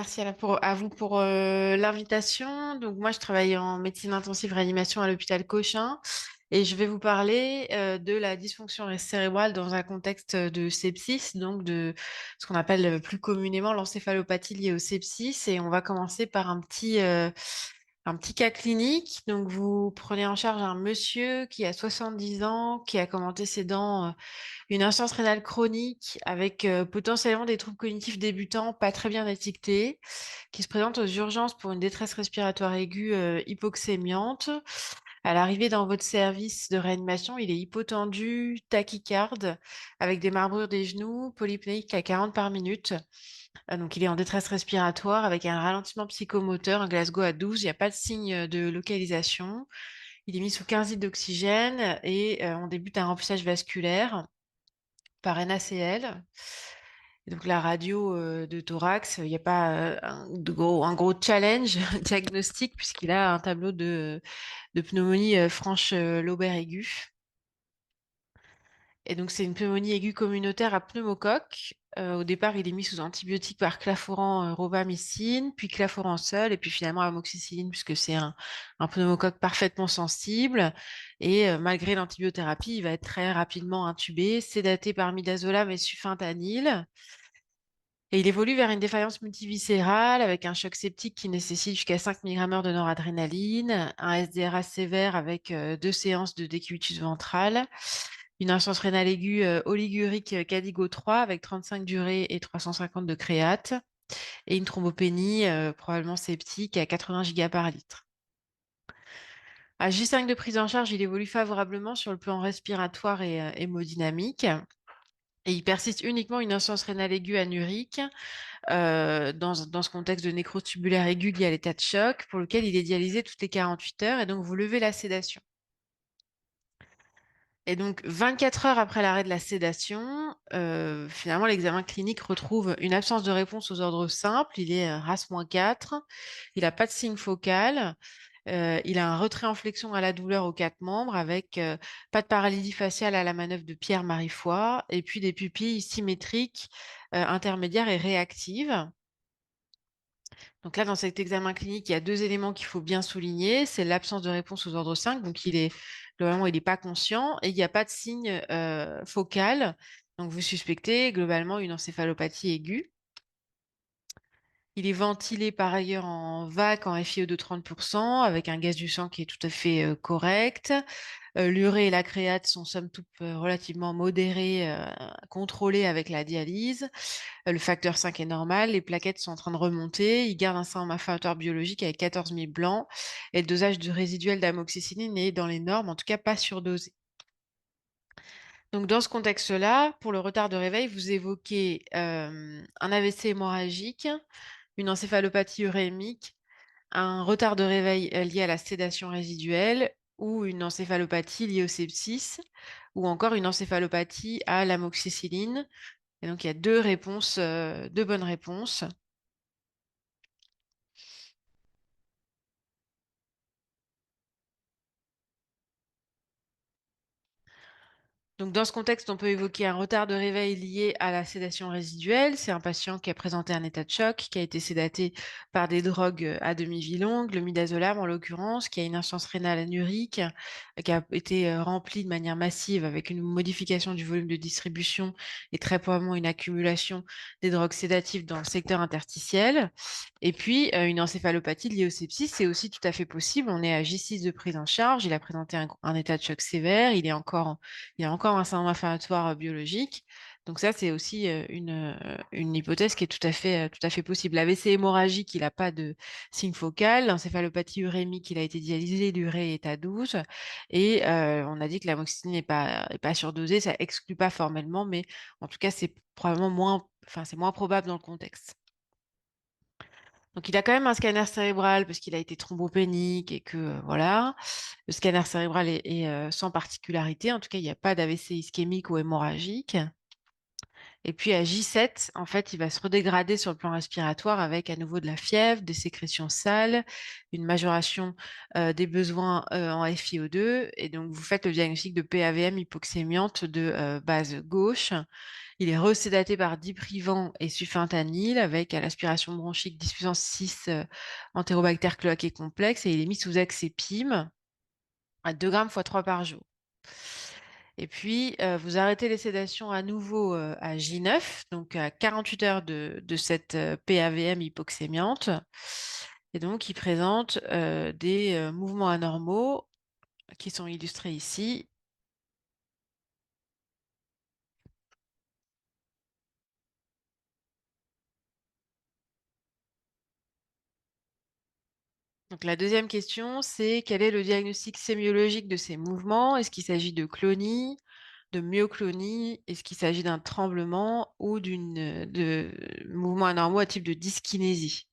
Merci à vous pour l'invitation. Donc moi, je travaille en médecine intensive réanimation à l'hôpital Cochin et je vais vous parler de la dysfonction cérébrale dans un contexte de sepsis, donc de ce qu'on appelle plus communément l'encéphalopathie liée au sepsis. Et on va commencer par un petit cas clinique. Donc vous prenez en charge un monsieur qui a 70 ans, qui a commencé ses dents une insuffisance rénale chronique avec potentiellement des troubles cognitifs débutants pas très bien étiquetés, qui se présente aux urgences pour une détresse respiratoire aiguë hypoxémiante. À l'arrivée dans votre service de réanimation, il est hypotendu, tachycarde, avec des marbrures des genoux, polypnéique à 40 par minute. Donc il est en détresse respiratoire avec un ralentissement psychomoteur, un Glasgow à 12. Il n'y a pas de signe de localisation. Il est mis sous 15 litres d'oxygène et on débute un remplissage vasculaire par NaCl. Et donc la radio de thorax, il n'y a pas un gros challenge diagnostique puisqu'il a un tableau de pneumonie franche lobaire aiguë. Et donc c'est une pneumonie aiguë communautaire à pneumocoque. Au départ, il est mis sous antibiotiques par claforan robamycine, puis claforan seul, et puis finalement amoxicilline puisque c'est un pneumocoque parfaitement sensible. Et malgré l'antibiothérapie, il va être très rapidement intubé, sédaté par midazolam et sufentanil. Et il évolue vers une défaillance multiviscérale avec un choc septique qui nécessite jusqu'à 5 mg de noradrénaline, un SDRA sévère avec 2 séances de décubitus ventral, une insuffisance rénale aiguë oligurique Cadigo 3 avec 35 d'urée et 350 de créate, et une thrombopénie probablement septique à 80 giga par litre. À J5 de prise en charge, il évolue favorablement sur le plan respiratoire et hémodynamique. Et il persiste uniquement une insuffisance rénale aiguë anurique dans ce contexte de nécrose tubulaire aiguë lié à l'état de choc, pour lequel il est dialysé toutes les 48 heures, et donc vous levez la sédation. Et donc 24 heures après l'arrêt de la sédation, finalement l'examen clinique retrouve une absence de réponse aux ordres simples, il est RAS-4, il n'a pas de signe focal, il a un retrait en flexion à la douleur aux 4 membres avec pas de paralysie faciale à la manœuvre de Pierre-Marie Foy, et puis des pupilles symétriques intermédiaires et réactives. Donc là, dans cet examen clinique, il y a 2 éléments qu'il faut bien souligner. C'est l'absence de réponse aux ordres 5. Donc, globalement, il n'est pas conscient et il n'y a pas de signe focal. Donc, vous suspectez globalement une encéphalopathie aiguë. Il est ventilé par ailleurs en VAC en FiO de 30% avec un gaz du sang qui est tout à fait correct. L'urée et la créate sont somme toute relativement modérées, contrôlées avec la dialyse. Le facteur 5 est normal, les plaquettes sont en train de remonter. Il garde un sang inflammatoire biologique avec 14 000 blancs et le dosage du résiduel d'amoxicilline est dans les normes, en tout cas pas surdosé. Donc dans ce contexte-là, pour le retard de réveil, vous évoquez un AVC hémorragique, une encéphalopathie urémique, un retard de réveil lié à la sédation résiduelle ou une encéphalopathie liée au sepsis ou encore une encéphalopathie à l'amoxicilline. Et donc il y a deux bonnes réponses. Donc, dans ce contexte, on peut évoquer un retard de réveil lié à la sédation résiduelle. C'est un patient qui a présenté un état de choc, qui a été sédaté par des drogues à demi-vie longue, le midazolam en l'occurrence, qui a une insuffisance rénale anurique, qui a été remplie de manière massive avec une modification du volume de distribution et très probablement une accumulation des drogues sédatives dans le secteur interstitiel. Et puis, une encéphalopathie liée au sepsis, c'est aussi tout à fait possible. On est à J6 de prise en charge. Il a présenté un état de choc sévère. Il y a encore un syndrome inflammatoire biologique. Donc ça, c'est aussi une hypothèse qui est tout à fait possible. L'AVC hémorragique, il n'a pas de signe focal. L'encéphalopathie urémique, il a été dialysé, l'urée est à 12. Et on a dit que l'amoxicilline n'est pas surdosée. Ça exclut pas formellement, mais en tout cas, c'est probablement c'est moins probable dans le contexte. Donc, il a quand même un scanner cérébral parce qu'il a été thrombopénique et que, voilà, le scanner cérébral est sans particularité. En tout cas, il n'y a pas d'AVC ischémique ou hémorragique. Et puis, à J7, en fait, il va se redégrader sur le plan respiratoire avec à nouveau de la fièvre, des sécrétions sales, une majoration des besoins en FiO2. Et donc, vous faites le diagnostic de PAVM hypoxémiante de base gauche. Il est resédaté par diprivant et sufentanil avec à l'aspiration bronchique 10 puissance 6 entérobactère cloaqué complexe et il est mis sous axépime à 2 grammes fois 3 par jour. Et puis, vous arrêtez les sédations à nouveau à J9, donc à 48 heures de cette PAVM hypoxémiante. Et donc, il présente des mouvements anormaux qui sont illustrés ici. Donc, la deuxième question, c'est quel est le diagnostic sémiologique de ces mouvements? Est-ce qu'il s'agit de clonie, de myoclonie? Est-ce qu'il s'agit d'un tremblement ou de mouvements anormaux à type de dyskinésie?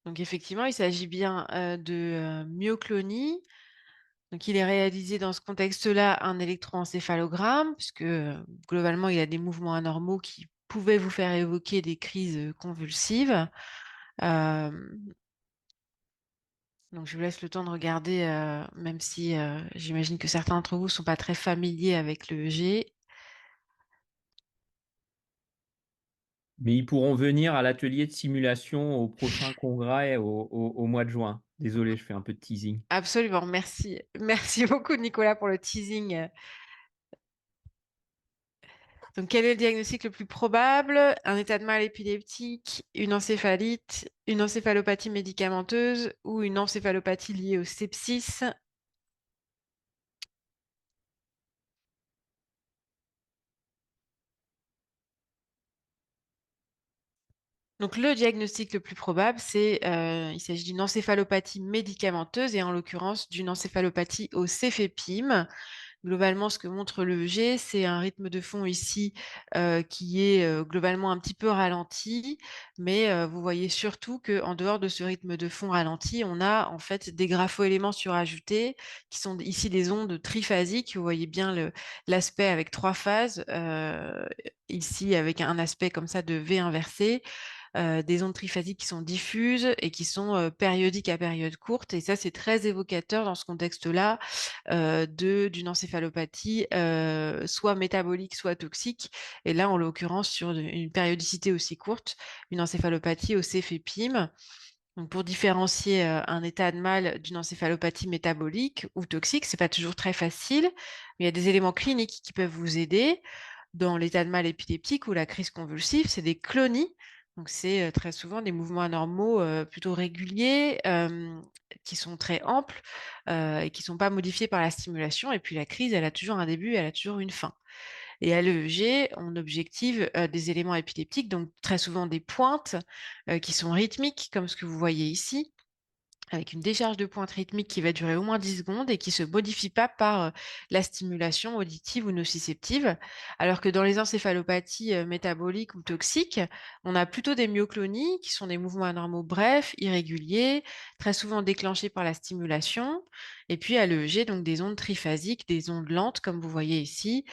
Donc effectivement, il s'agit bien de myoclonie. Donc il est réalisé dans ce contexte-là un électroencéphalogramme, puisque globalement, il a des mouvements anormaux qui pouvaient vous faire évoquer des crises convulsives. Euh, donc je vous laisse le temps de regarder, même si j'imagine que certains d'entre vous ne sont pas très familiers avec le G. Mais ils pourront venir à l'atelier de simulation au prochain congrès au mois de juin. Désolé, je fais un peu de teasing. Absolument, merci. Merci beaucoup, Nicolas, pour le teasing. Donc, quel est le diagnostic le plus probable? Un état de mal épileptique, une encéphalite, une encéphalopathie médicamenteuse ou une encéphalopathie liée au sepsis? Donc, le diagnostic le plus probable, il s'agit d'une encéphalopathie médicamenteuse et en l'occurrence d'une encéphalopathie au céphépime. Globalement, ce que montre le EEG, c'est un rythme de fond ici qui est globalement un petit peu ralenti, mais vous voyez surtout qu'en dehors de ce rythme de fond ralenti, on a en fait des graphoéléments surajoutés qui sont ici des ondes triphasiques. Vous voyez bien l'aspect avec trois phases, ici avec un aspect comme ça de V inversé. Des ondes triphasiques qui sont diffuses et qui sont périodiques à période courte. Et ça, c'est très évocateur dans ce contexte-là d'une encéphalopathie soit métabolique, soit toxique. Et là, en l'occurrence, sur une périodicité aussi courte, une encéphalopathie au céphépime. Donc, pour différencier un état de mal d'une encéphalopathie métabolique ou toxique, c'est pas toujours très facile, mais il y a des éléments cliniques qui peuvent vous aider. Dans l'état de mal épileptique ou la crise convulsive, c'est des clonies. Donc, c'est très souvent des mouvements anormaux plutôt réguliers, qui sont très amples et qui ne sont pas modifiés par la stimulation. Et puis, la crise, elle a toujours un début, elle a toujours une fin. Et à l'EEG, on objective des éléments épileptiques, donc très souvent des pointes qui sont rythmiques, comme ce que vous voyez ici avec une décharge de pointe rythmique qui va durer au moins 10 secondes et qui se modifie pas par la stimulation auditive ou nociceptive. Alors que dans les encéphalopathies métaboliques ou toxiques, on a plutôt des myoclonies qui sont des mouvements anormaux brefs, irréguliers, très souvent déclenchés par la stimulation. Et puis à l'EEG, donc des ondes triphasiques, des ondes lentes, comme vous voyez ici,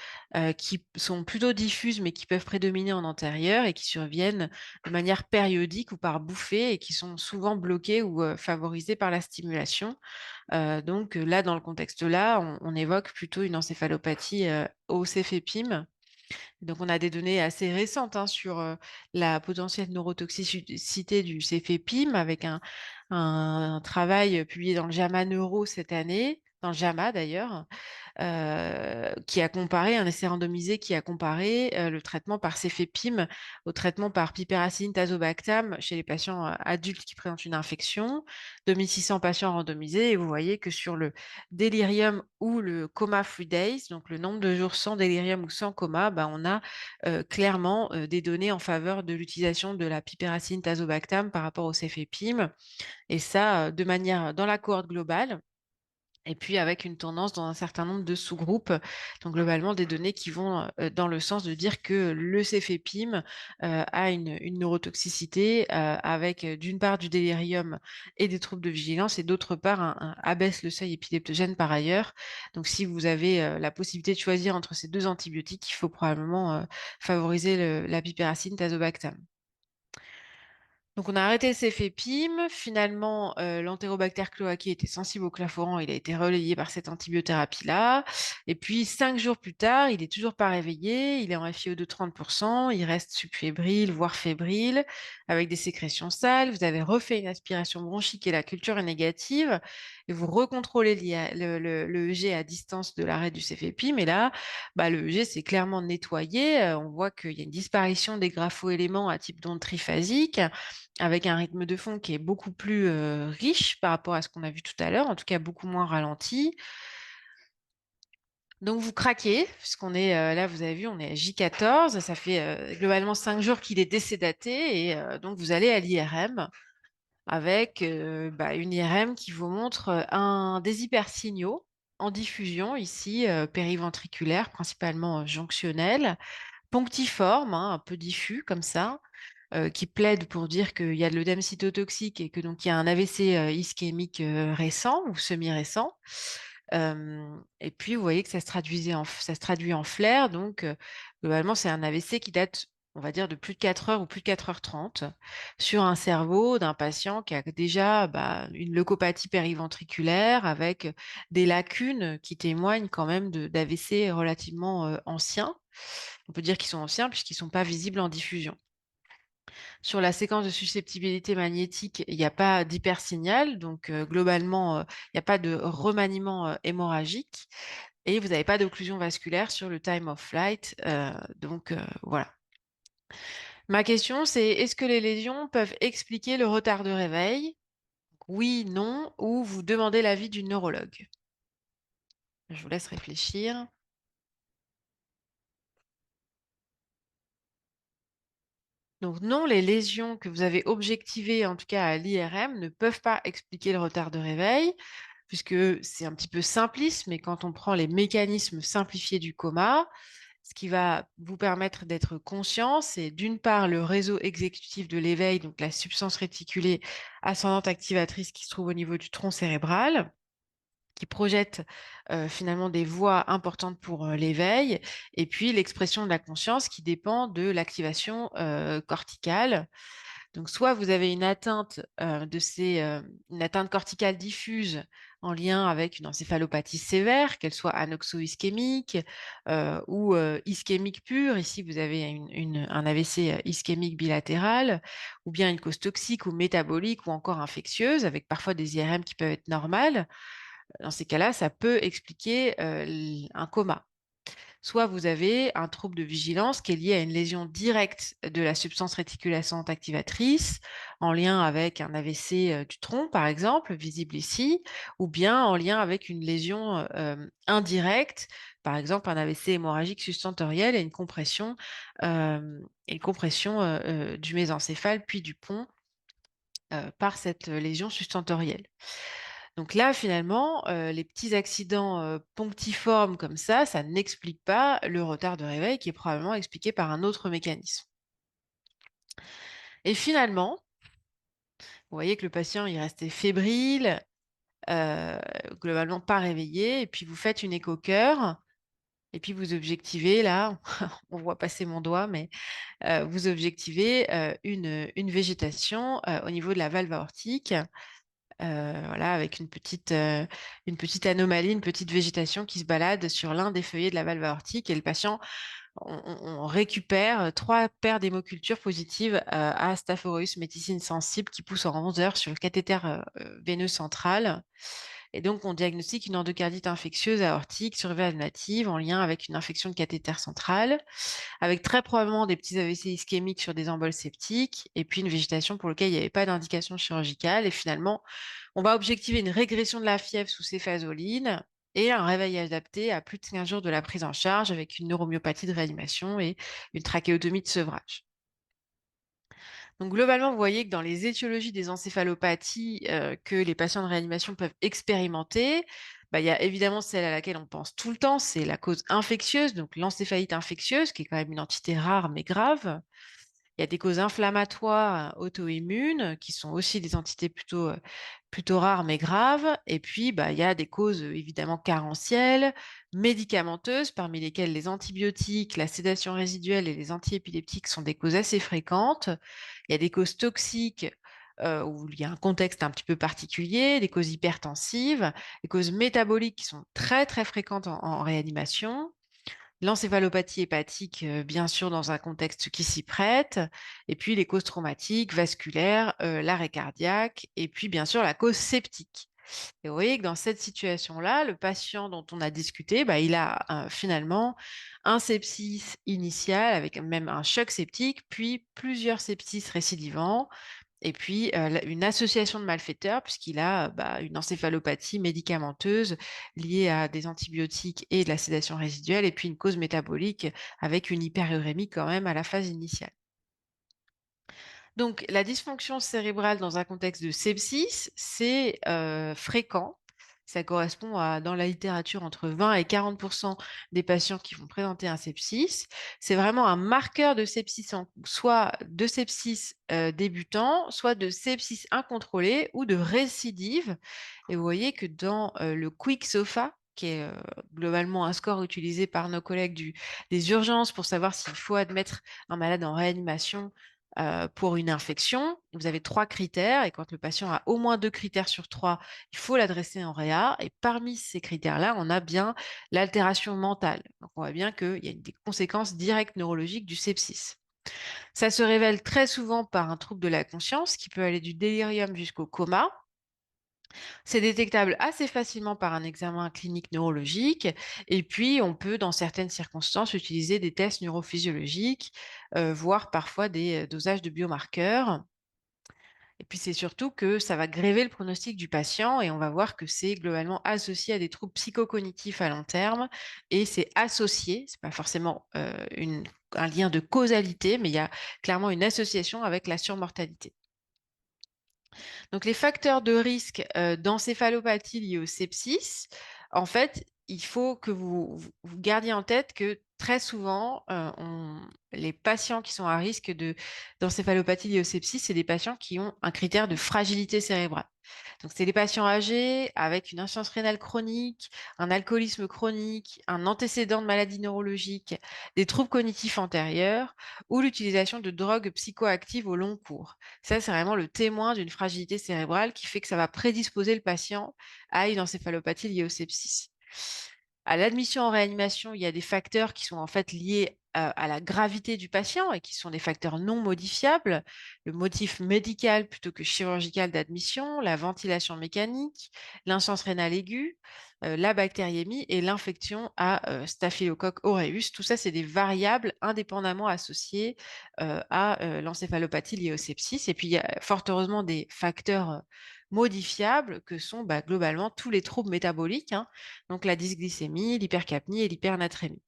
qui sont plutôt diffuses mais qui peuvent prédominer en antérieur et qui surviennent de manière périodique ou par bouffée et qui sont souvent bloquées ou favorisées par la stimulation. Donc là, dans le contexte-là, on évoque plutôt une encéphalopathie au céphépime. Donc on a des données assez récentes sur la potentielle neurotoxicité du céphépime avec un travail publié dans le JAMA Neuro cette année, dans le JAMA d'ailleurs, qui a comparé, un essai randomisé qui a comparé le traitement par céphépime au traitement par piperacilline tazobactam chez les patients adultes qui présentent une infection, 2600 patients randomisés, et vous voyez que sur le délirium ou le coma free days, donc le nombre de jours sans délirium ou sans coma, bah, on a clairement des données en faveur de l'utilisation de la piperacilline tazobactam par rapport au céphépime, et ça de manière dans la cohorte globale et puis avec une tendance dans un certain nombre de sous-groupes. Donc globalement, des données qui vont dans le sens de dire que le céphépime a une neurotoxicité avec d'une part du délirium et des troubles de vigilance et d'autre part abaisse le seuil épileptogène par ailleurs. Donc si vous avez la possibilité de choisir entre ces deux antibiotiques, il faut probablement favoriser la piperacine tazobactam. Donc, on a arrêté le cefepime. Finalement, l'Enterobacter cloacae était sensible au claforan. Il a été relayé par cette antibiothérapie-là. Et puis, 5 jours plus tard, il est toujours pas réveillé. Il est en FiO de 30%. Il reste subfébrile, voire fébrile, avec des sécrétions sales. Vous avez refait une aspiration bronchique et la culture est négative. Et vous recontrôlez le EG à distance de l'arrêt du cefepime. Et là, bah, le EG s'est clairement nettoyé. On voit qu'il y a une disparition des graphoéléments à type d'onde triphasique, avec un rythme de fond qui est beaucoup plus riche par rapport à ce qu'on a vu tout à l'heure, en tout cas beaucoup moins ralenti. Donc vous craquez, puisqu'on est là, vous avez vu, on est à J14, ça fait globalement 5 jours qu'il est désédaté, et donc vous allez à l'IRM avec bah, une IRM qui vous montre des hypersignaux en diffusion, ici périventriculaire, principalement jonctionnel, ponctiforme, hein, un peu diffus comme ça, qui plaide pour dire qu'il y a de l'œdème cytotoxique et que donc il y a un AVC ischémique récent ou semi-récent. Et puis vous voyez que ça se traduit en flair. Donc globalement, c'est un AVC qui date, on va dire, de plus de 4 heures ou plus de 4h30 sur un cerveau d'un patient qui a déjà bah, une leucopathie périventriculaire avec des lacunes qui témoignent quand même d'AVC relativement anciens. On peut dire qu'ils sont anciens puisqu'ils ne sont pas visibles en diffusion. Sur la séquence de susceptibilité magnétique, il n'y a pas d'hypersignal, donc globalement, il n'y a pas de remaniement hémorragique et vous n'avez pas d'occlusion vasculaire sur le time of flight. Donc voilà. Ma question, c'est est-ce que les lésions peuvent expliquer le retard de réveil? Oui, non, ou vous demandez l'avis du neurologue. Je vous laisse réfléchir. Donc non, les lésions que vous avez objectivées, en tout cas à l'IRM, ne peuvent pas expliquer le retard de réveil, puisque c'est un petit peu simpliste, mais quand on prend les mécanismes simplifiés du coma, ce qui va vous permettre d'être conscient, c'est d'une part le réseau exécutif de l'éveil, donc la substance réticulée ascendante activatrice qui se trouve au niveau du tronc cérébral, qui projette finalement des voies importantes pour l'éveil, et puis l'expression de la conscience qui dépend de l'activation corticale. Donc, soit vous avez une atteinte une atteinte corticale diffuse en lien avec une encéphalopathie sévère, qu'elle soit anoxo-ischémique ou ischémique pure. Ici, vous avez un AVC ischémique bilatéral, ou bien une cause toxique ou métabolique ou encore infectieuse, avec parfois des IRM qui peuvent être normales. Dans ces cas-là, ça peut expliquer un coma. Soit vous avez un trouble de vigilance qui est lié à une lésion directe de la substance réticulescente activatrice, en lien avec un AVC du tronc, par exemple, visible ici, ou bien en lien avec une lésion indirecte, par exemple un AVC hémorragique substentoriel et une compression du mésencéphale puis du pont par cette lésion substentorielle. Donc là, finalement, les petits accidents ponctiformes comme ça n'explique pas le retard de réveil qui est probablement expliqué par un autre mécanisme. Et finalement, vous voyez que le patient il restait fébrile, euh, globalement pas réveillé, et puis vous faites une écho-cœur, et puis vous objectivez là, on voit passer mon doigt, mais vous objectivez une végétation au niveau de la valve aortique. Voilà, avec une petite anomalie, une petite végétation qui se balade sur l'un des feuillets de la valve aortique, et le patient, on récupère 3 paires d'hémocultures positives à Staph aureus méticine sensible qui poussent en 11 heures sur le cathéter veineux central. Et donc, on diagnostique une endocardite infectieuse aortique survénative en lien avec une infection de cathéter central, avec très probablement des petits AVC ischémiques sur des emboles septiques, et puis une végétation pour laquelle il n'y avait pas d'indication chirurgicale. Et finalement, on va objectiver une régression de la fièvre sous céphazoline et un réveil adapté à plus de 15 jours de la prise en charge avec une neuromyopathie de réanimation et une trachéotomie de sevrage. Donc globalement, vous voyez que dans les étiologies des encéphalopathies que les patients de réanimation peuvent expérimenter, bah, il y a évidemment celle à laquelle on pense tout le temps, c'est la cause infectieuse, donc l'encéphalite infectieuse, qui est quand même une entité rare mais grave. Il y a des causes inflammatoires, auto-immunes, qui sont aussi des entités plutôt rares mais graves. Et puis, bah, il y a des causes évidemment carentielles, médicamenteuses, parmi lesquelles les antibiotiques, la sédation résiduelle et les antiépileptiques sont des causes assez fréquentes. Il y a des causes toxiques où il y a un contexte un petit peu particulier, des causes hypertensives, des causes métaboliques qui sont très très fréquentes en réanimation. L'encéphalopathie hépatique, bien sûr, dans un contexte qui s'y prête, et puis les causes traumatiques, vasculaires, l'arrêt cardiaque, et puis bien sûr la cause septique. Et vous voyez que dans cette situation-là, le patient dont on a discuté, bah, il a finalement un sepsis initial avec même un choc septique, puis plusieurs sepsis récidivants, et puis, une association de malfaiteurs puisqu'il a, bah, une encéphalopathie médicamenteuse liée à des antibiotiques et de la sédation résiduelle et puis une cause métabolique avec une hyperurémie quand même à la phase initiale. Donc la dysfonction cérébrale dans un contexte de sepsis, c'est, fréquent. Ça correspond à dans la littérature entre 20 et 40 des patients qui vont présenter un sepsis. C'est vraiment un marqueur de sepsis en soit de sepsis, débutant, soit de sepsis incontrôlé ou de récidive. Et vous voyez que dans, le Quick-SOFA, qui est, globalement un score utilisé par nos collègues des urgences pour savoir s'il faut admettre un malade en réanimation pour une infection, vous avez 3 critères et quand le patient a au moins 2 critères sur 3, il faut l'adresser en réa et parmi ces critères-là, on a bien l'altération mentale. Donc on voit bien qu'il y a des conséquences directes neurologiques du sepsis. Ça se révèle très souvent par un trouble de la conscience qui peut aller du délirium jusqu'au coma. C'est détectable assez facilement par un examen clinique neurologique et puis on peut, dans certaines circonstances, utiliser des tests neurophysiologiques, voire parfois des, dosages de biomarqueurs. Et puis c'est surtout que ça va gréver le pronostic du patient et on va voir que c'est globalement associé à des troubles psychocognitifs à long terme et c'est associé, c'est pas forcément, un lien de causalité, mais il y a clairement une association avec la surmortalité. Donc les facteurs de risque, d'encéphalopathie liée au sepsis, en fait, il faut que vous gardiez en tête que très souvent, les patients qui sont à risque d'encéphalopathie liée au sepsis, c'est des patients qui ont un critère de fragilité cérébrale. Donc c'est des patients âgés avec une insuffisance rénale chronique, un alcoolisme chronique, un antécédent de maladie neurologique, des troubles cognitifs antérieurs ou l'utilisation de drogues psychoactives au long cours. Ça, c'est vraiment le témoin d'une fragilité cérébrale qui fait que ça va prédisposer le patient à une encéphalopathie liée au sepsis. À l'admission en réanimation, il y a des facteurs qui sont en fait liés à la gravité du patient et qui sont des facteurs non modifiables. Le motif médical plutôt que chirurgical d'admission, la ventilation mécanique, l'insuffisance rénale aiguë, la bactériémie et l'infection à Staphylococcus aureus. Tout ça, c'est des variables indépendamment associées à l'encéphalopathie liée au sepsis. Et puis, il y a fort heureusement des facteurs modifiables que sont bah, globalement tous les troubles métaboliques, hein, donc la dysglycémie, l'hypercapnie et l'hypernatrémie.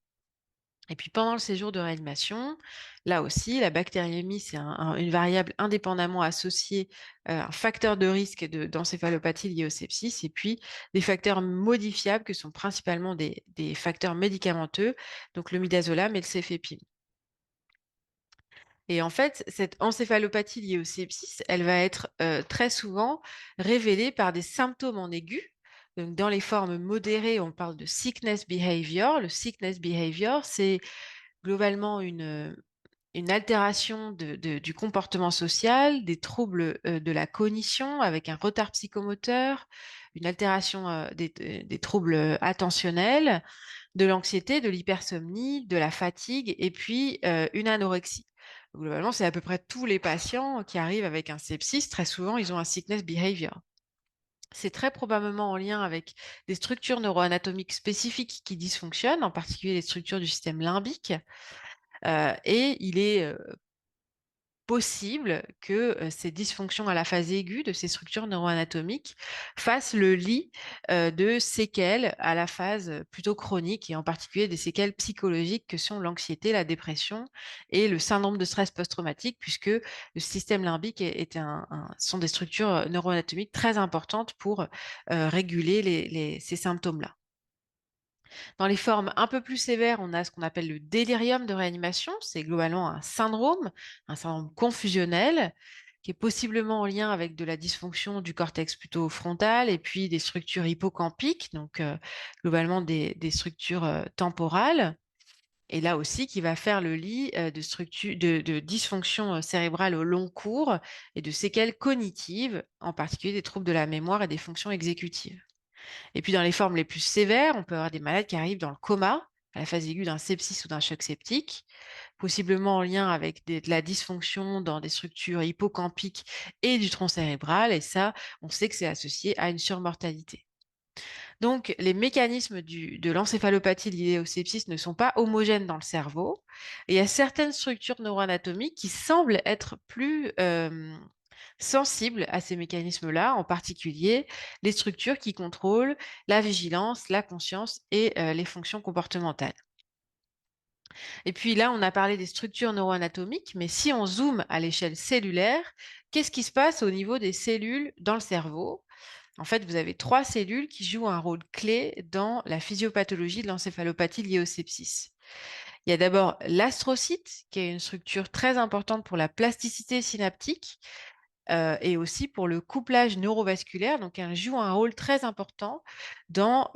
Et puis pendant le séjour de réanimation, là aussi, la bactériémie, c'est une variable indépendamment associée, un facteur de risque d'encéphalopathie liée au sepsis, et puis des facteurs modifiables que sont principalement des facteurs médicamenteux, donc le midazolam et le céfépime. Et en fait, cette encéphalopathie liée au sepsis, elle va être très souvent révélée par des symptômes en aigu. Donc, dans les formes modérées, on parle de sickness behavior. Le sickness behavior, c'est globalement une altération du comportement social, des troubles de la cognition avec un retard psychomoteur, une altération des troubles attentionnels, de l'anxiété, de l'hypersomnie, de la fatigue et puis une anorexie. Globalement, c'est à peu près tous les patients qui arrivent avec un sepsis. Très souvent, ils ont un sickness behavior. C'est très probablement en lien avec des structures neuroanatomiques spécifiques qui dysfonctionnent, en particulier les structures du système limbique. Et il est possible que ces dysfonctions à la phase aiguë de ces structures neuroanatomiques fassent le lit de séquelles à la phase plutôt chronique et en particulier des séquelles psychologiques que sont l'anxiété, la dépression et le syndrome de stress post-traumatique puisque le système limbique sont des structures neuroanatomiques très importantes pour réguler ces symptômes-là. Dans les formes un peu plus sévères, on a ce qu'on appelle le délirium de réanimation. C'est globalement un syndrome confusionnel, qui est possiblement en lien avec de la dysfonction du cortex plutôt frontal et puis des structures hippocampiques, donc globalement des structures temporales. Et là aussi, qui va faire le lit de dysfonction cérébrale au long cours et de séquelles cognitives, en particulier des troubles de la mémoire et des fonctions exécutives. Et puis dans les formes les plus sévères, on peut avoir des malades qui arrivent dans le coma, à la phase aiguë d'un sepsis ou d'un choc septique, possiblement en lien avec de la dysfonction dans des structures hippocampiques et du tronc cérébral. Et ça, on sait que c'est associé à une surmortalité. Donc, les mécanismes de l'encéphalopathie liée au sepsis ne sont pas homogènes dans le cerveau. Et il y a certaines structures neuroanatomiques qui semblent être plus sensibles à ces mécanismes-là, en particulier les structures qui contrôlent la vigilance, la conscience et les fonctions comportementales. Et puis là, on a parlé des structures neuroanatomiques, mais si on zoome à l'échelle cellulaire, qu'est-ce qui se passe au niveau des cellules dans le cerveau? En fait, vous avez trois cellules qui jouent un rôle clé dans la physiopathologie de l'encéphalopathie liée au sepsis. Il y a d'abord l'astrocyte, qui est une structure très importante pour la plasticité synaptique et aussi pour le couplage neurovasculaire. Donc, elle joue un rôle très important dans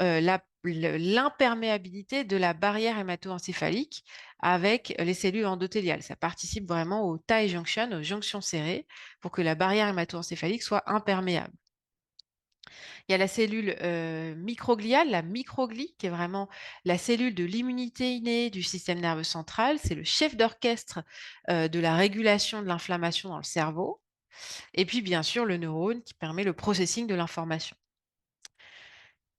l'imperméabilité de la barrière hémato-encéphalique avec les cellules endothéliales. Ça participe vraiment au tie junction, aux jonctions serrées, pour que la barrière hémato-encéphalique soit imperméable. Il y a la cellule microgliale, la microglie, qui est vraiment la cellule de l'immunité innée du système nerveux central. C'est le chef d'orchestre de la régulation de l'inflammation dans le cerveau. Et puis, bien sûr, le neurone qui permet le processing de l'information.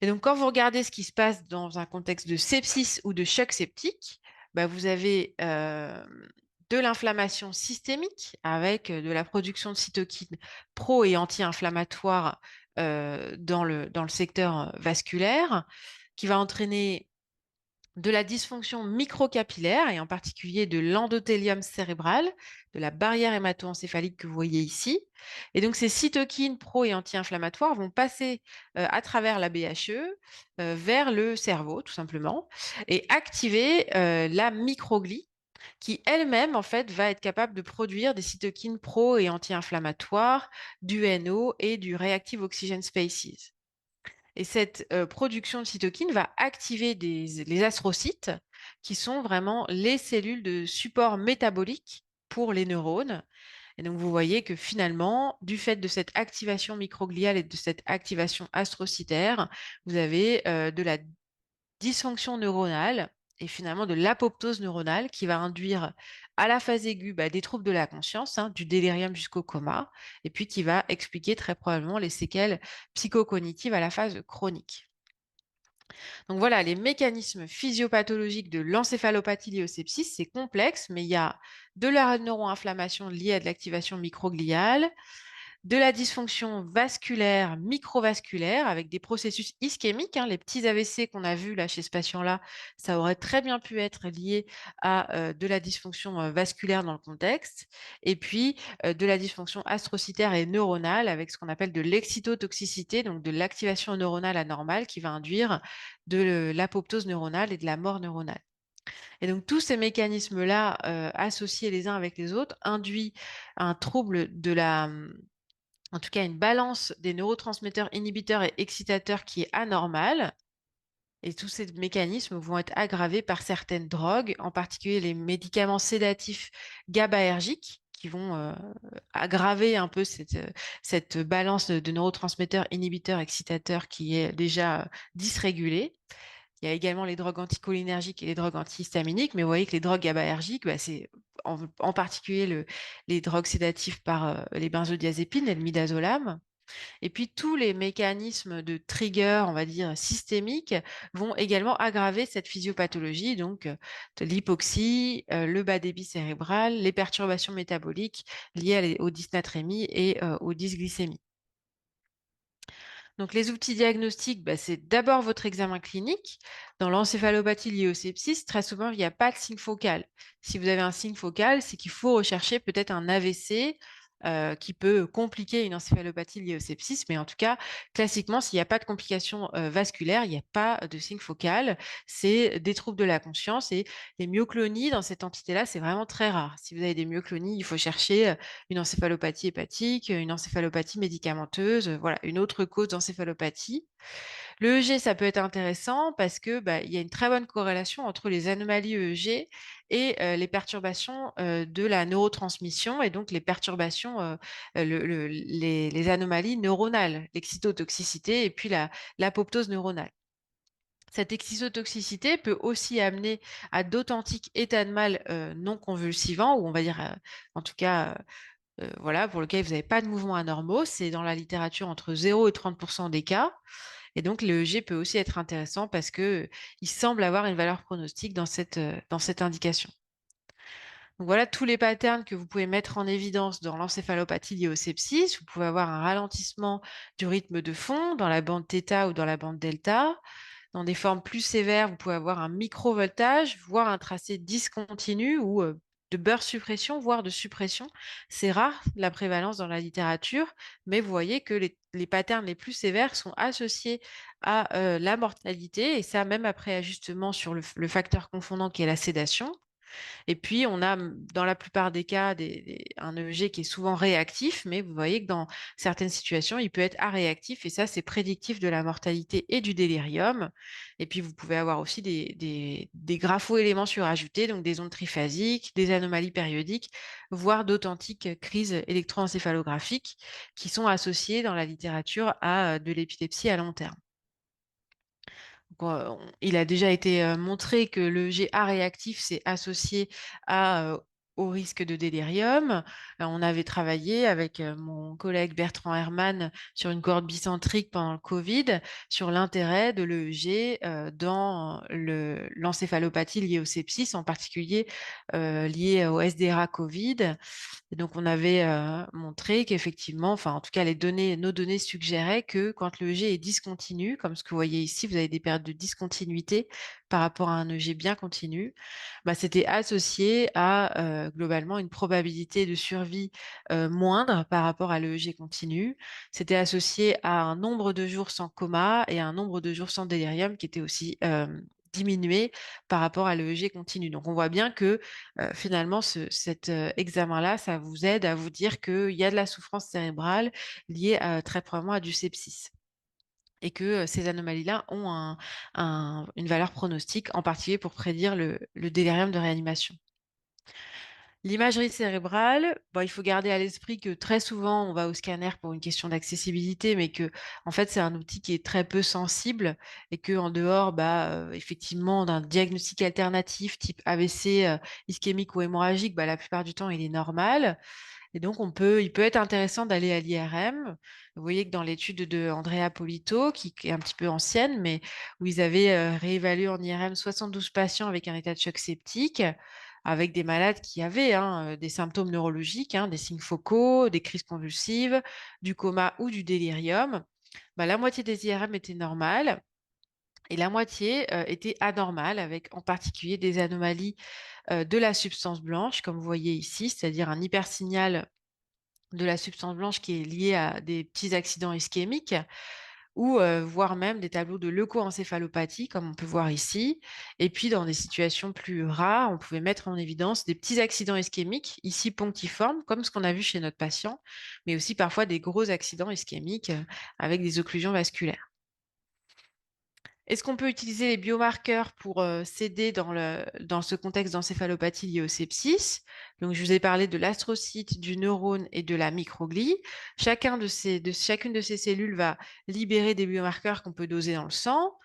Et donc, quand vous regardez ce qui se passe dans un contexte de sepsis ou de choc septique, bah, vous avez de l'inflammation systémique avec de la production de cytokines pro- et anti-inflammatoires dans le secteur vasculaire, qui va entraîner de la dysfonction microcapillaire et en particulier de l'endothélium cérébral, de la barrière hémato-encéphalique que vous voyez ici. Et donc ces cytokines pro- et anti-inflammatoires vont passer à travers la BHE vers le cerveau tout simplement et activer la microglie qui elle-même en fait va être capable de produire des cytokines pro- et anti-inflammatoires, du NO et du reactive oxygen species. Et cette production de cytokines va activer les astrocytes, qui sont vraiment les cellules de support métabolique pour les neurones. Et donc, vous voyez que finalement, du fait de cette activation microgliale et de cette activation astrocytaire, vous avez de la dysfonction neuronale et finalement de l'apoptose neuronale qui va induire à la phase aiguë des troubles de la conscience, hein, du délirium jusqu'au coma, et puis qui va expliquer très probablement les séquelles psychocognitives à la phase chronique. Donc voilà, les mécanismes physiopathologiques de l'encéphalopathie liée au sepsis, c'est complexe, mais il y a de la neuroinflammation liée à de l'activation microgliale, de la dysfonction vasculaire, microvasculaire, avec des processus ischémiques, hein, les petits AVC qu'on a vus là chez ce patient-là, ça aurait très bien pu être lié à de la dysfonction vasculaire dans le contexte, et puis de la dysfonction astrocytaire et neuronale avec ce qu'on appelle de l'excitotoxicité, donc de l'activation neuronale anormale qui va induire de l'apoptose neuronale et de la mort neuronale. Et donc tous ces mécanismes-là associés les uns avec les autres induit un trouble de la en tout cas une balance des neurotransmetteurs inhibiteurs et excitateurs qui est anormale. Et tous ces mécanismes vont être aggravés par certaines drogues, en particulier les médicaments sédatifs GABAergiques, qui vont aggraver un peu cette balance de neurotransmetteurs inhibiteurs excitateurs qui est déjà dysrégulée. Il y a également les drogues anticholinergiques et les drogues antihistaminiques, mais vous voyez que les drogues GABAergiques, c'est en particulier les drogues sédatives par les benzodiazépines et le midazolam. Et puis tous les mécanismes de trigger, on va dire systémiques, vont également aggraver cette physiopathologie, donc de l'hypoxie, le bas débit cérébral, les perturbations métaboliques liées aux dysnatrémies et aux dysglycémies. Donc, les outils diagnostiques, c'est d'abord votre examen clinique. Dans l'encéphalopathie liée au sepsis, très souvent, il n'y a pas de signe focal. Si vous avez un signe focal, c'est qu'il faut rechercher peut-être un AVC qui peut compliquer une encéphalopathie liée au sepsis. Mais en tout cas, classiquement, s'il n'y a pas de complications vasculaires, il n'y a pas de signe focal. C'est des troubles de la conscience et les myoclonies dans cette entité-là, c'est vraiment très rare. Si vous avez des myoclonies, il faut chercher une encéphalopathie hépatique, une encéphalopathie médicamenteuse, voilà, une autre cause d'encéphalopathie. Le EEG, ça peut être intéressant parce que il y a une très bonne corrélation entre les anomalies EEG et les perturbations de la neurotransmission et donc les perturbations, les anomalies neuronales, l'excytotoxicité et puis l'apoptose neuronale. Cette excytotoxicité peut aussi amener à d'authentiques états de mal non convulsivants, ou on va dire, en tout cas, voilà, pour lequel vous n'avez pas de mouvements anormaux. C'est dans la littérature entre 0 et 30% des cas. Et donc, le l'EEG peut aussi être intéressant parce que il semble avoir une valeur pronostique dans cette indication. Donc voilà tous les patterns que vous pouvez mettre en évidence dans l'encéphalopathie liée au sepsis. Vous pouvez avoir un ralentissement du rythme de fond dans la bande θ ou dans la bande delta. Dans des formes plus sévères, vous pouvez avoir un microvoltage, voire un tracé discontinu ou de beurre suppression, voire de suppression. C'est rare la prévalence dans la littérature, mais vous voyez que les patterns les plus sévères sont associés à la mortalité, et ça même après ajustement sur le facteur confondant qui est la sédation. Et puis, on a dans la plupart des cas un EEG qui est souvent réactif, mais vous voyez que dans certaines situations, il peut être aréactif et ça, c'est prédictif de la mortalité et du délirium. Et puis, vous pouvez avoir aussi des grapho-éléments surajoutés, donc des ondes triphasiques, des anomalies périodiques, voire d'authentiques crises électroencéphalographiques qui sont associées dans la littérature à de l'épilepsie à long terme. Il a déjà été montré que le GA réactif s'est associé au risque de délirium. On avait travaillé avec mon collègue Bertrand Herrmann sur une cohorte bicentrique pendant le Covid sur l'intérêt de l'EEG dans l'encéphalopathie liée au sepsis, en particulier liée au SDRA Covid. Et donc, on avait montré qu'effectivement, enfin, en tout cas, nos données suggéraient que quand le l'EEG est discontinu, comme ce que vous voyez ici, vous avez des périodes de discontinuité par rapport à un EEG bien continu, c'était associé à globalement une probabilité de survie moindre par rapport à l'EEG continu. C'était associé à un nombre de jours sans coma et à un nombre de jours sans délirium qui était aussi diminué par rapport à l'EEG continu. Donc, on voit bien que finalement, cet examen-là, ça vous aide à vous dire qu'il y a de la souffrance cérébrale liée très probablement à du sepsis et que ces anomalies-là ont une valeur pronostique, en particulier pour prédire le délirium de réanimation. L'imagerie cérébrale, il faut garder à l'esprit que très souvent, on va au scanner pour une question d'accessibilité, mais que, en fait, c'est un outil qui est très peu sensible et que, en dehors, effectivement, d'un diagnostic alternatif type AVC, ischémique ou hémorragique, la plupart du temps, il est normal. Et donc, il peut être intéressant d'aller à l'IRM. Vous voyez que dans l'étude de Andrea Polito, qui est un petit peu ancienne, mais où ils avaient réévalué en IRM 72 patients avec un état de choc septique, avec des malades qui avaient des symptômes neurologiques, des signes focaux, des crises convulsives, du coma ou du délirium. La moitié des IRM étaient normales et la moitié était anormale, avec en particulier des anomalies de la substance blanche, comme vous voyez ici, c'est-à-dire un hypersignal de la substance blanche qui est liée à des petits accidents ischémiques ou voire même des tableaux de leucoencéphalopathie, comme on peut voir ici. Et puis, dans des situations plus rares, on pouvait mettre en évidence des petits accidents ischémiques, ici punctiformes, comme ce qu'on a vu chez notre patient, mais aussi parfois des gros accidents ischémiques avec des occlusions vasculaires. Est-ce qu'on peut utiliser les biomarqueurs pour s'aider dans ce contexte d'encéphalopathie liée au sepsis? Donc, je vous ai parlé de l'astrocyte, du neurone et de la microglie. Chacune de ces cellules va libérer des biomarqueurs qu'on peut doser dans le sang.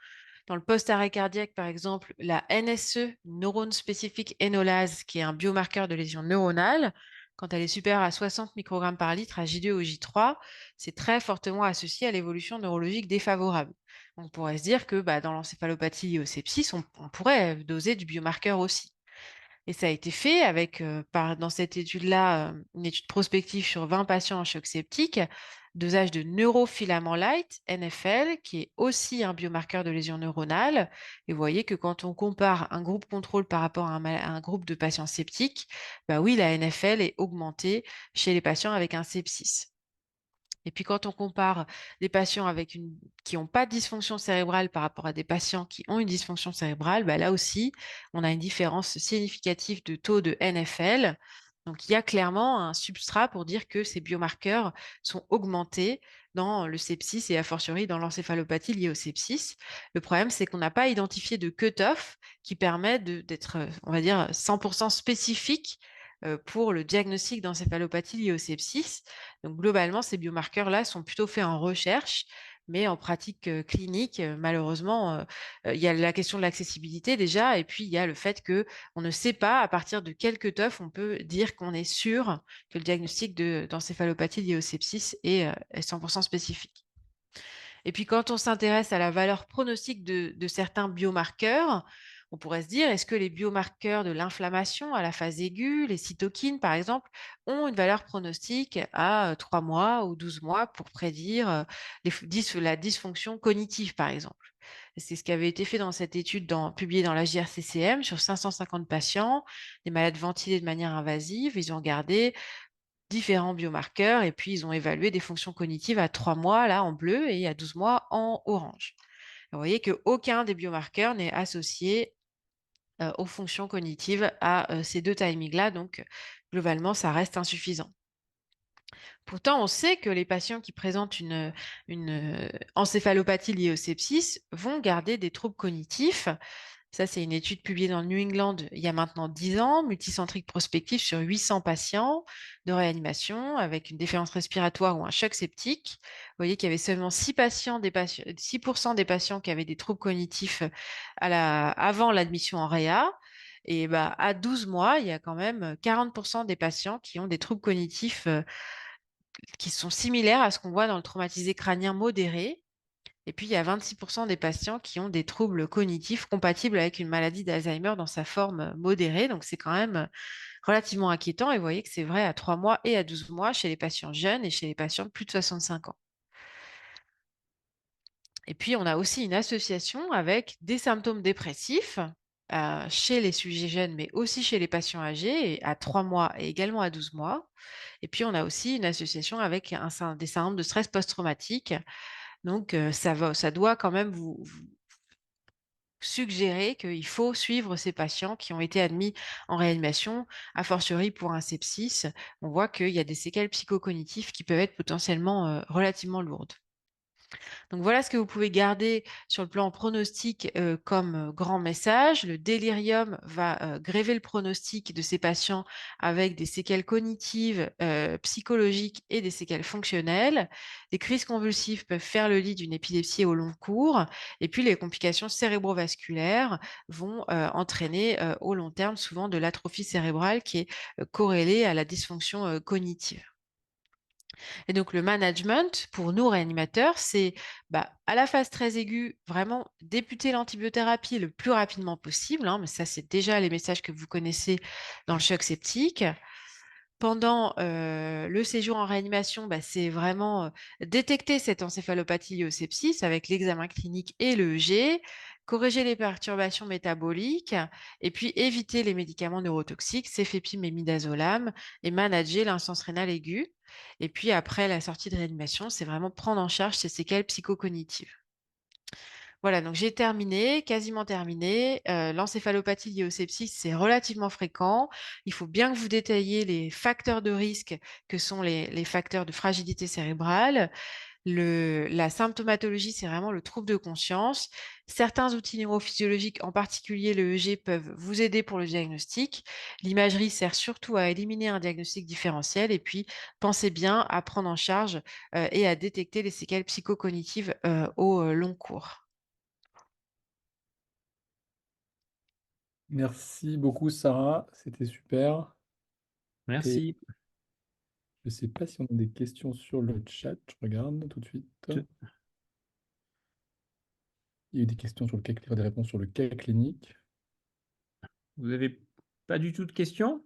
Dans le post-arrêt cardiaque, par exemple, la NSE, Neurone Specific Enolase, qui est un biomarqueur de lésion neuronale, quand elle est supérieure à 60 microgrammes par litre à J2 ou J3, c'est très fortement associé à l'évolution neurologique défavorable. On pourrait se dire que dans l'encéphalopathie liée au sepsis, on pourrait doser du biomarqueur aussi. Et ça a été fait avec, dans cette étude-là, une étude prospective sur 20 patients en choc septique, dosage de neurofilament light, NFL, qui est aussi un biomarqueur de lésion neuronale. Et vous voyez que quand on compare un groupe contrôle par rapport à un groupe de patients septiques, bah oui, la NFL est augmentée chez les patients avec un sepsis. Et puis quand on compare des patients qui n'ont pas de dysfonction cérébrale par rapport à des patients qui ont une dysfonction cérébrale, bah là aussi, on a une différence significative de taux de NFL. Donc il y a clairement un substrat pour dire que ces biomarqueurs sont augmentés dans le sepsis et a fortiori dans l'encéphalopathie liée au sepsis. Le problème, c'est qu'on n'a pas identifié de cut-off qui permet d'être, on va dire, 100% spécifique pour le diagnostic d'encéphalopathie liée au sepsis. Donc globalement, ces biomarqueurs-là sont plutôt faits en recherche, mais en pratique clinique, malheureusement, il y a la question de l'accessibilité déjà, et puis il y a le fait que on ne sait pas à partir de quel cutoff on peut dire qu'on est sûr que le diagnostic d'encéphalopathie liée au sepsis est 100% spécifique. Et puis quand on s'intéresse à la valeur pronostique de certains biomarqueurs, on pourrait se dire, est-ce que les biomarqueurs de l'inflammation à la phase aiguë, les cytokines par exemple, ont une valeur pronostique à 3 mois ou 12 mois pour prédire la dysfonction cognitive par exemple. C'est ce qui avait été fait dans cette étude publiée dans la JRCCM sur 550 patients, des malades ventilés de manière invasive. Ils ont regardé différents biomarqueurs et puis ils ont évalué des fonctions cognitives à 3 mois là en bleu et à 12 mois en orange. Vous voyez qu'aucun des biomarqueurs n'est associé aux fonctions cognitives à ces deux timings-là, donc globalement, ça reste insuffisant. Pourtant, on sait que les patients qui présentent une encéphalopathie liée au sepsis vont garder des troubles cognitifs. Ça, c'est une étude publiée dans le New England il y a maintenant 10 ans, multicentrique prospective sur 800 patients de réanimation avec une défaillance respiratoire ou un choc septique. Vous voyez qu'il y avait seulement 6% des patients qui avaient des troubles cognitifs avant l'admission en réa. Et bah, à 12 mois, il y a quand même 40% des patients qui ont des troubles cognitifs qui sont similaires à ce qu'on voit dans le traumatisé crânien modéré. Et puis, il y a 26% des patients qui ont des troubles cognitifs compatibles avec une maladie d'Alzheimer dans sa forme modérée. Donc, c'est quand même relativement inquiétant. Et vous voyez que c'est vrai à 3 mois et à 12 mois chez les patients jeunes et chez les patients de plus de 65 ans. Et puis, on a aussi une association avec des symptômes dépressifs chez les sujets jeunes, mais aussi chez les patients âgés, à 3 mois et également à 12 mois. Et puis, on a aussi une association avec des syndromes de stress post-traumatique. Donc, ça doit quand même vous suggérer qu'il faut suivre ces patients qui ont été admis en réanimation, a fortiori pour un sepsis. On voit qu'il y a des séquelles psychocognitives qui peuvent être potentiellement relativement lourdes. Donc voilà ce que vous pouvez garder sur le plan pronostic comme grand message. Le délirium va gréver le pronostic de ces patients avec des séquelles cognitives, psychologiques et des séquelles fonctionnelles. Les crises convulsives peuvent faire le lit d'une épilepsie au long cours. Et puis les complications cérébrovasculaires vont entraîner au long terme souvent de l'atrophie cérébrale qui est corrélée à la dysfonction cognitive. Et donc, le management, pour nous réanimateurs, c'est à la phase très aiguë, vraiment débuter l'antibiothérapie le plus rapidement possible, hein, mais ça, c'est déjà les messages que vous connaissez dans le choc septique. Pendant le séjour en réanimation, c'est vraiment détecter cette encéphalopathie liée au sepsis avec l'examen clinique et le EG, corriger les perturbations métaboliques et puis éviter les médicaments neurotoxiques, céfépime et midazolam, et manager l'insuffisance rénale aiguë. Et puis après la sortie de réanimation, c'est vraiment prendre en charge ces séquelles psychocognitives. Voilà, donc j'ai terminé, quasiment terminé. L'encéphalopathie liée au sepsis, c'est relativement fréquent. Il faut bien que vous détailliez les facteurs de risque que sont les facteurs de fragilité cérébrale. La symptomatologie, c'est vraiment le trouble de conscience. Certains outils neurophysiologiques, en particulier le EG, peuvent vous aider pour le diagnostic. L'imagerie sert surtout à éliminer un diagnostic différentiel. Et puis, pensez bien à prendre en charge et à détecter les séquelles psychocognitives au long cours. Merci beaucoup, Sarah. C'était super. Et Merci. je ne sais pas si on a des questions sur le chat. Je regarde tout de suite. Tu- Il y a eu des questions sur le cas, des réponses sur le cas clinique. Vous avez Pas du tout de questions?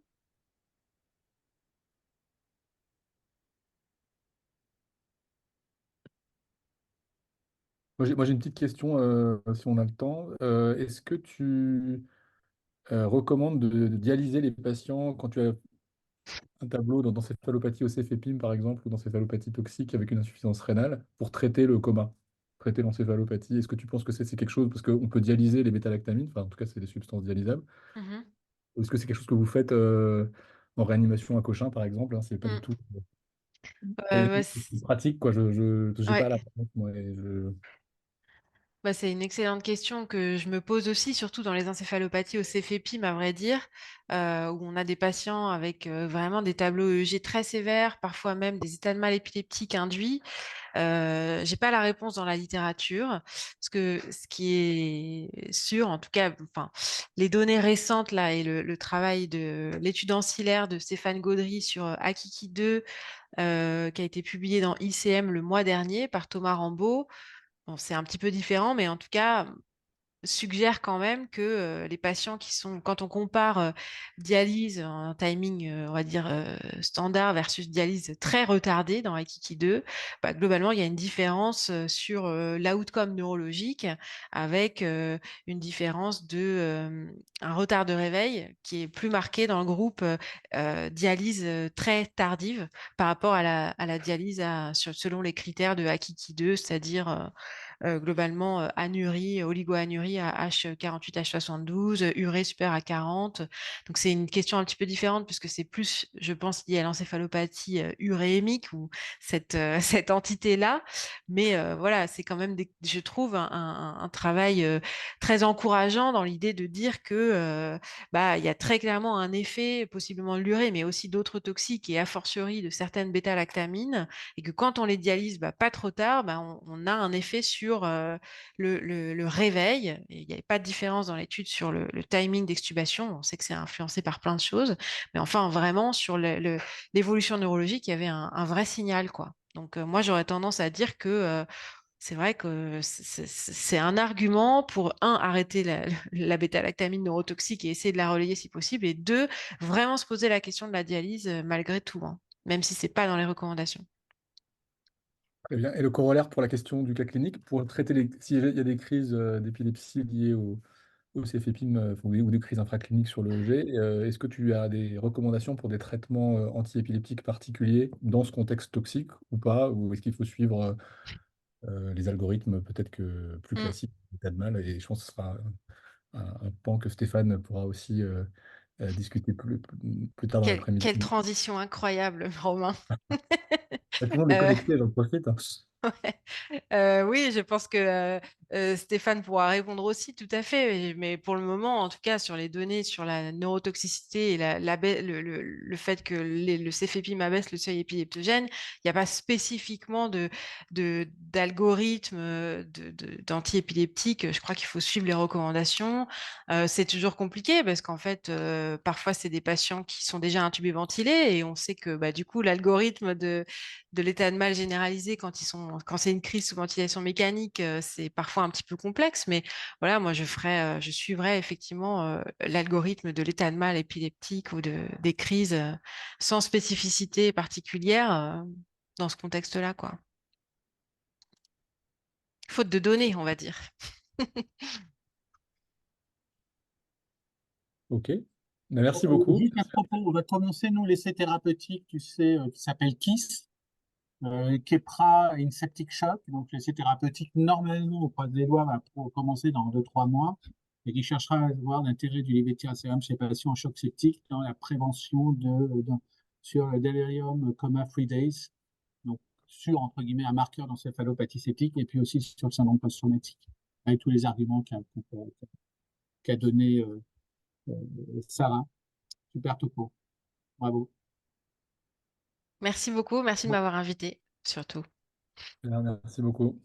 Moi, j'ai une petite question, si on a le temps. Est-ce que tu recommandes de dialyser les patients quand tu as un tableau d'encéphalopathie OCFEPIM, par exemple, ou d'encéphalopathie toxique avec une insuffisance rénale, pour traiter le coma, traiter l'encéphalopathie? Est-ce que tu penses que c'est quelque chose, parce qu'on peut dialyser les bêta-lactamines, enfin en tout cas c'est des substances dialysables. Mhm. Est-ce que c'est quelque chose que vous faites en réanimation à Cochin, par exemple, hein, c'est pas du Mm. tout. Et Bah, c'est pratique, quoi. Je j'ai pas la ouais. réponse, moi. Bah, c'est une excellente question que je me pose aussi, surtout dans les encéphalopathies au céphépisme, à vrai dire, où on a des patients avec vraiment des tableaux EEG très sévères, parfois même des états de mal épileptiques induits. J'ai pas la réponse dans la littérature, parce que ce qui est sûr, en tout cas, enfin, les données récentes là et le travail de l'étude ancillaire de Stéphane Gaudry sur Akiki 2, qui a été publié dans ICM le mois dernier par Thomas Rambaud. Bon, c'est un petit peu différent, mais en tout cas, suggère quand même que les patients qui sont, quand on compare dialyse en timing, on va dire, standard versus dialyse très retardée dans Aikiki 2, bah, globalement, il y a une différence sur l'outcome neurologique avec une différence de un retard de réveil qui est plus marqué dans le groupe dialyse très tardive par rapport à la dialyse selon les critères de Akiki 2, c'est-à-dire globalement anurie, oligoanurie à H48, H72, urée supérieure à 40. Donc c'est une question un petit peu différente puisque c'est plus, je pense, lié à l'encéphalopathie uréémique ou cette entité-là. Mais voilà, c'est quand même, je trouve, un travail très encourageant dans l'idée de dire que bah, il y a très clairement un effet, possiblement de l'urée, mais aussi d'autres toxiques et a fortiori de certaines bêta-lactamines, et que quand on les dialyse bah, pas trop tard, bah, on a un effet sur le réveil. Et il n'y avait pas de différence dans l'étude sur le timing d'extubation. On sait que c'est influencé par plein de choses, mais enfin vraiment sur l'évolution neurologique, il y avait un vrai signal, quoi. Donc moi j'aurais tendance à dire que c'est vrai que c'est un argument pour, un, arrêter la bêta-lactamine neurotoxique et essayer de la relayer si possible, et deux, vraiment se poser la question de la dialyse malgré tout, hein, même si c'est pas dans les recommandations. Très bien. Et le corollaire pour la question du cas clinique, pour traiter s'il y a des crises d'épilepsie liées au céphépisme ou des crises infracliniques sur le EEG, est-ce que tu as des recommandations pour des traitements antiépileptiques particuliers dans ce contexte toxique ou pas? Ou est-ce qu'il faut suivre les algorithmes peut-être que plus Mm. classiques d'état de mal? Et je pense que ce sera un pan que Stéphane pourra aussi discuter plus tard dans l'après-midi. Quelle transition incroyable, Romain. Tout le monde est Euh, connecté, j'en profite, hein. Oui, je pense que Stéphane pourra répondre aussi, tout à fait. Mais pour le moment, en tout cas, sur les données, sur la neurotoxicité et le fait que le cépépime abaisse le seuil épileptogène, il n'y a pas spécifiquement d'algorithme d'antiépileptique. Je crois qu'il faut suivre les recommandations. C'est toujours compliqué parce qu'en fait, parfois, c'est des patients qui sont déjà intubés ventilés et on sait que bah, du coup, l'algorithme de l'état de mal généralisé quand c'est une crise sous ventilation mécanique, c'est parfois un petit peu complexe, mais voilà, moi je suivrais effectivement l'algorithme de l'état de mal épileptique ou des crises sans spécificité particulière dans ce contexte-là, quoi. Faute de données, on va dire. Ok. Ben, merci beaucoup. Juste à propos, on va commencer, nous, l'essai thérapeutique, tu sais, qui s'appelle KISS, Keppra in Septic Shock. Donc, l'essai thérapeutique, normalement, au croisé des doigts, va commencer dans 2-3 mois et qui cherchera à voir l'intérêt du lévétiracéum chez les patients en choc septique dans la prévention sur le delirium coma free days, donc sur, entre guillemets, un marqueur d'encéphalopathie septique et puis aussi sur le syndrome post-traumatique, avec tous les arguments qu'a donné Sarah. Super topo. Bravo. Merci beaucoup, merci de Bon, m'avoir invité, surtout. merci beaucoup.